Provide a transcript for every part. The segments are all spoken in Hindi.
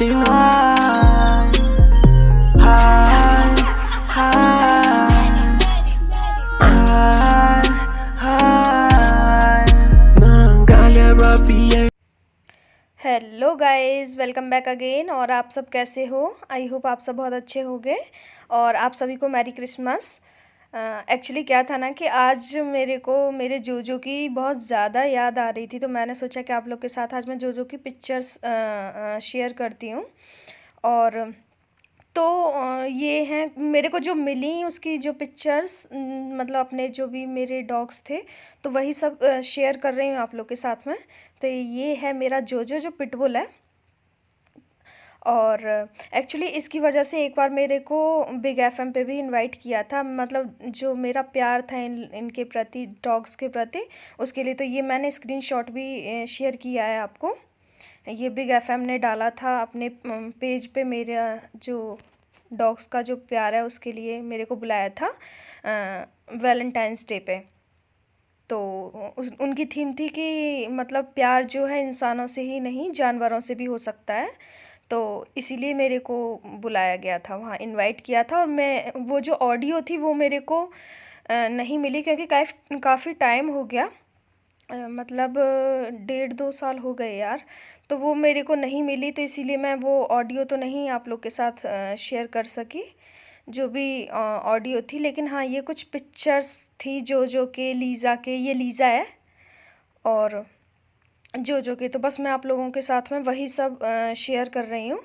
Sino Hi, hi, hi, naangalia rapi. Hello guys, welcome back again. और आप सब कैसे हो? आई होप आप सब बहुत अच्छे होंगे। और आप सभी को मैरी क्रिसमस। एक्चुअली क्या था ना कि आज मेरे को मेरे जोजो की बहुत ज़्यादा याद आ रही थी, तो मैंने सोचा कि आप लोग के साथ आज मैं जोजो की पिक्चर्स शेयर करती हूँ। और तो ये हैं मेरे को जो मिली उसकी जो पिक्चर्स, मतलब अपने जो भी मेरे डॉग्स थे, तो वही सब शेयर कर रही हूँ आप लोग के साथ में। तो ये है मेरा जोजो जो पिटबुल है। और एक्चुअली इसकी वजह से एक बार मेरे को बिग एफएम पे भी इनवाइट किया था, मतलब जो मेरा प्यार था इनके प्रति, डॉग्स के प्रति, उसके लिए। तो ये मैंने स्क्रीनशॉट भी शेयर किया है आपको। ये बिग एफएम ने डाला था अपने पेज पे, मेरा जो डॉग्स का जो प्यार है उसके लिए मेरे को बुलाया था वैलेंटाइंस डे पे। तो उनकी थीम थी कि मतलब प्यार जो है इंसानों से ही नहीं, जानवरों से भी हो सकता है। तो इसीलिए मेरे को बुलाया गया था, वहाँ इनवाइट किया था। और मैं वो जो ऑडियो थी वो मेरे को नहीं मिली, क्योंकि काफ़ी टाइम हो गया। मतलब 1.5-2 साल हो गए यार। तो वो मेरे को नहीं मिली, तो इसीलिए मैं वो ऑडियो तो नहीं आप लोग के साथ शेयर कर सकी, जो भी ऑडियो थी। लेकिन हाँ, ये कुछ पिक्चर्स थी जो के लीज़ा के, ये लीज़ा है। और जो के तो बस मैं आप लोगों के साथ में वही सब शेयर कर रही हूँ।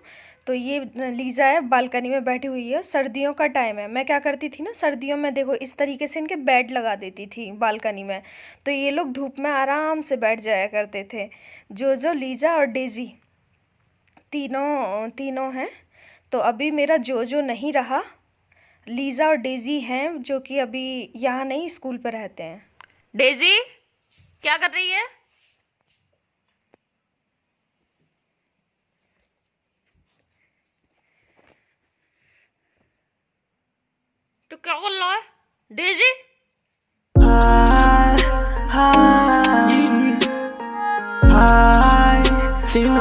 तो ये लीज़ा है, बालकनी में बैठी हुई है। सर्दियों का टाइम है। मैं क्या करती थी ना, सर्दियों में देखो इस तरीके से इनके बेड लगा देती थी बालकनी में, तो ये लोग धूप में आराम से बैठ जाया करते थे। जो लीज़ा और डेज़ी, तीनों तीनों हैं। तो अभी मेरा जो नहीं रहा, लीज़ा और डेज़ी हैं, जो कि अभी यहाँ नहीं, स्कूल पर रहते हैं। डेज़ी क्या कर रही है? तो क्या कर रहा है daisy? Hi, hi, hi, Sino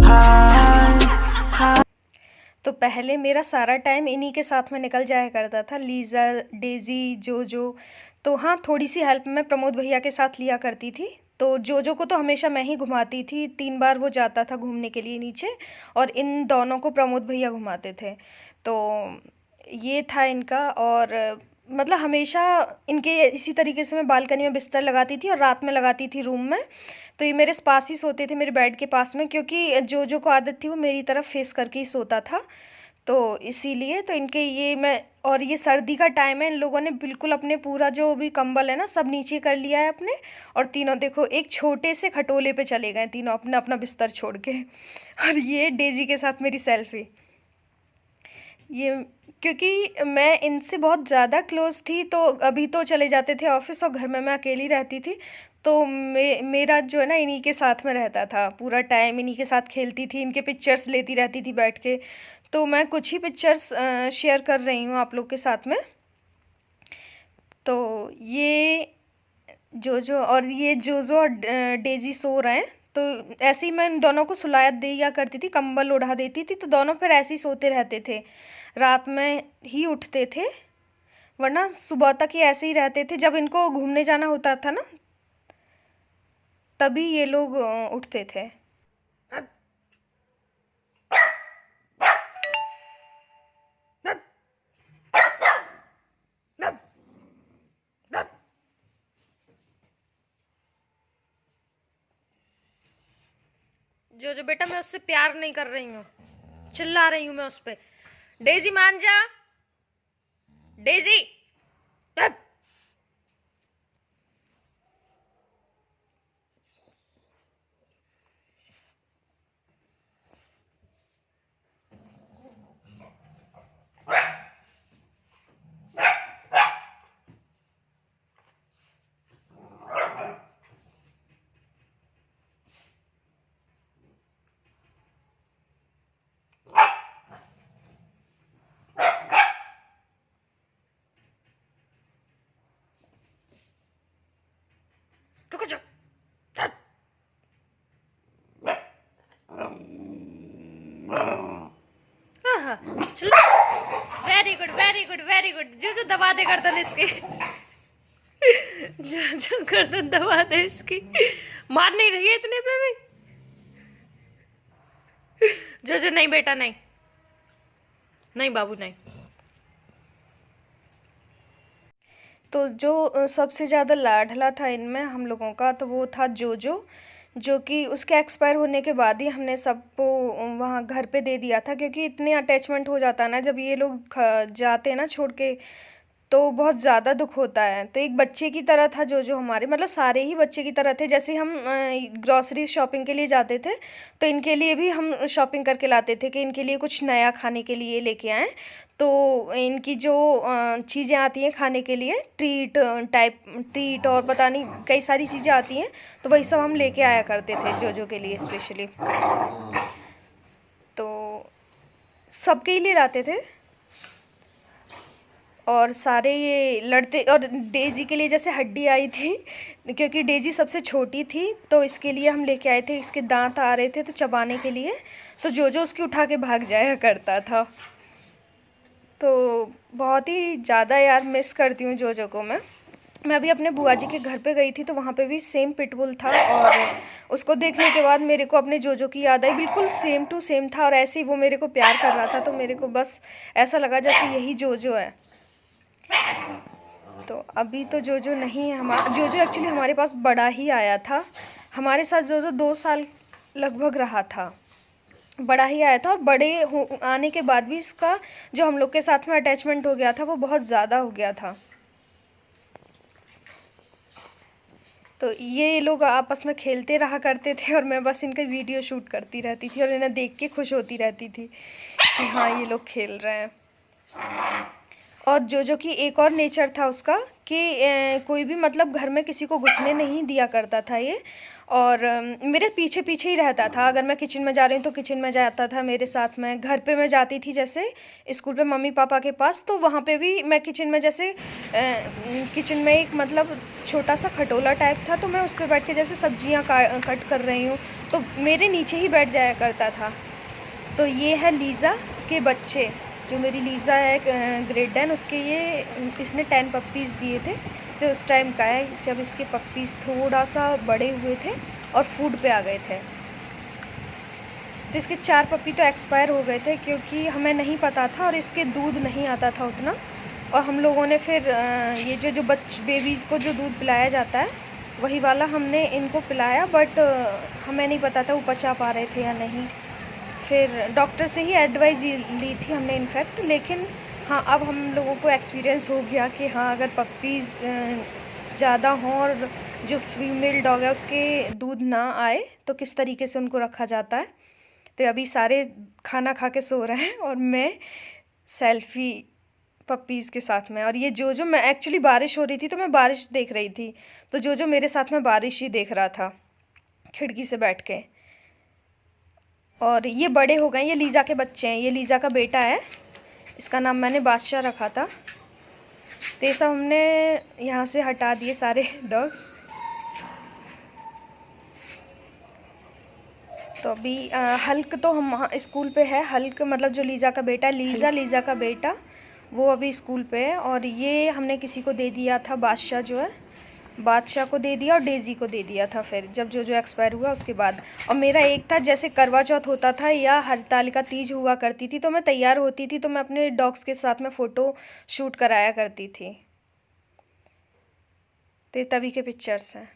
Hi. तो पहले मेरा सारा टाइम इन्हीं के साथ में निकल जाया करता था, लीज़ा, डेज़ी, जो। तो हाँ, थोड़ी सी हेल्प मैं प्रमोद भैया के साथ लिया करती थी। तो जो को तो हमेशा मैं ही घुमाती थी, 3 बार वो जाता था घूमने के लिए नीचे, और इन दोनों को प्रमोद भैया घुमाते थे। तो ये था इनका। और मतलब हमेशा इनके इसी तरीके से मैं बालकनी में बिस्तर लगाती थी और रात में लगाती थी रूम में। तो ये मेरे पास ही सोते थे, मेरे बेड के पास में, क्योंकि जो को आदत थी वो मेरी तरफ फेस करके ही सोता था। तो इसीलिए तो इनके ये मैं, और ये सर्दी का टाइम है, इन लोगों ने बिल्कुल अपने पूरा जो भी कंबल है ना सब नीचे कर लिया है अपने। और तीनों देखो एक छोटे से खटोले पे चले गए तीनों, अपना अपना बिस्तर छोड़ के। और ये डेजी के साथ मेरी सेल्फी। ये क्योंकि मैं इनसे बहुत ज़्यादा क्लोज थी, तो अभी तो चले जाते थे ऑफिस और घर में मैं अकेली रहती थी। तो मेरा जो है ना इन्हीं के साथ में रहता था, पूरा टाइम इन्हीं के साथ खेलती थी, इनके पिक्चर्स लेती रहती थी बैठ के। तो मैं कुछ ही पिक्चर्स शेयर कर रही हूँ आप लोग के साथ में। तो ये जो और ये जो और डेजी सो रहे हैं। तो ऐसे ही मैं इन दोनों को सुलाया दिया करती थी, कंबल उड़ा देती थी, तो दोनों फिर ऐसे ही सोते रहते थे, रात में ही उठते थे। वरना सुबह तक ही ऐसे ही रहते थे, जब इनको घूमने जाना होता था ना तभी ये लोग उठते थे। जो बेटा, मैं उससे प्यार नहीं कर रही हूँ, चिल्ला रही हूँ मैं उस पे। डेजी मान जा, डेजी। गुड। जो दबा दे गर्दन इसकी। जो गर्दन दबा दे इसकी। मार नहीं रही है इतने पे भी। जो नहीं बेटा नहीं, नहीं बाबू नहीं। तो जो सबसे ज़्यादा लाडला था इनमें हम लोगों का, तो वो था जोजो, जो कि उसके एक्सपायर होने के बाद ही हमने सबको वहाँ घर पे दे दिया था, क्योंकि इतने अटैचमेंट हो जाता है ना जब ये लोग जाते हैं ना छोड़ के, तो बहुत ज़्यादा दुख होता है। तो एक बच्चे की तरह था जो हमारे, मतलब सारे ही बच्चे की तरह थे। जैसे हम ग्रॉसरी शॉपिंग के लिए जाते थे, तो इनके लिए भी हम शॉपिंग करके लाते थे कि इनके लिए कुछ नया खाने के लिए लेके आएँ। तो इनकी जो चीज़ें आती हैं खाने के लिए, ट्रीट और पता नहीं कई सारी चीज़ें आती हैं, तो वही सब हम लेके आया करते थे जो के लिए स्पेशली। तो सबके ही लिए लाते थे, और सारे ये लड़ते। और डेज़ी के लिए जैसे हड्डी आई थी, क्योंकि डेज़ी सबसे छोटी थी, तो इसके लिए हम लेके आए थे। इसके दांत आ रहे थे तो चबाने के लिए, तो जो उसकी उठा के भाग जाया करता था। तो बहुत ही ज़्यादा यार मिस करती हूँ जो को मैं अभी अपने बुआ जी के घर पे गई थी, तो वहाँ पे भी सेम पिटबुल था, और उसको देखने के बाद मेरे को अपने जो की याद आई। बिल्कुल सेम टू सेम था, और ऐसे ही वो मेरे को प्यार कर रहा था, तो मेरे को बस ऐसा लगा जैसे यही जो है। तो अभी तो जो नहीं है हमारा। जो एक्चुअली हमारे पास बड़ा ही आया था, हमारे साथ जो 2 साल लगभग रहा था, बड़ा ही आया था। और आने के बाद भी इसका जो हम लोग के साथ में अटैचमेंट हो गया था, वो बहुत ज़्यादा हो गया था। तो ये लोग आपस में खेलते रहा करते थे, और मैं बस इनका वीडियो शूट करती रहती थी, और इन्हें देख के खुश होती रहती थी कि हाँ ये लोग खेल रहे हैं। और जो कि एक और नेचर था उसका कि कोई भी मतलब घर में किसी को घुसने नहीं दिया करता था ये, और मेरे पीछे पीछे ही रहता था। अगर मैं किचन में जा रही हूँ तो किचन में जाता था मेरे साथ में। घर पे मैं जाती थी जैसे स्कूल पे मम्मी पापा के पास, तो वहाँ पे भी मैं किचन में जैसे किचन में एक मतलब छोटा सा खटोला टाइप था, तो मैं उस पर बैठ के जैसे सब्जियाँ कट कर रही हूँ, तो मेरे नीचे ही बैठ जाया करता था। तो ये है लीज़ा के बच्चे। जो मेरी लीज़ा है ग्रेड 10, उसके ये इसने 10 पप्पीज़ दिए थे। तो उस टाइम का है जब इसके पप्पीज़ थोड़ा सा बड़े हुए थे और फूड पे आ गए थे। तो इसके 4 पप्पी तो एक्सपायर हो गए थे, क्योंकि हमें नहीं पता था और इसके दूध नहीं आता था उतना। और हम लोगों ने फिर ये जो बेबीज़ को जो दूध पिलाया जाता है, वही वाला हमने इनको पिलाया, बट हमें नहीं पता था वो पचा पा रहे थे या नहीं। फिर डॉक्टर से ही एडवाइस ली थी हमने इनफैक्ट। लेकिन हाँ, अब हम लोगों को एक्सपीरियंस हो गया कि हाँ, अगर पप्पीज़ ज़्यादा हों और जो फीमेल डॉग है उसके दूध ना आए, तो किस तरीके से उनको रखा जाता है। तो अभी सारे खाना खा के सो रहे हैं, और मैं सेल्फ़ी पप्पीज़ के साथ में। और ये जो मैं एक्चुअली बारिश हो रही थी, तो मैं बारिश देख रही थी, तो जो मेरे साथ में बारिश ही देख रहा था खिड़की से बैठ के। और ये बड़े हो गए, ये लीज़ा के बच्चे हैं, ये लीज़ा का बेटा है, इसका नाम मैंने बादशाह रखा था। तो ये सब हमने यहाँ से हटा दिए सारे डॉग्स। तो अभी हल्क तो हम स्कूल पे है। हल्क मतलब जो लीज़ा का बेटा, लीज़ा का बेटा, वो अभी स्कूल पे है। और ये हमने किसी को दे दिया था, बादशाह जो है, बादशाह को दे दिया, और डेज़ी को दे दिया था फिर जब जो एक्सपायर हुआ उसके बाद। और मेरा एक था, जैसे करवा चौथ होता था या हरतालिका तीज हुआ करती थी, तो मैं तैयार होती थी, तो मैं अपने डॉग्स के साथ में फ़ोटो शूट कराया करती थी। तो तभी के पिक्चर्स हैं।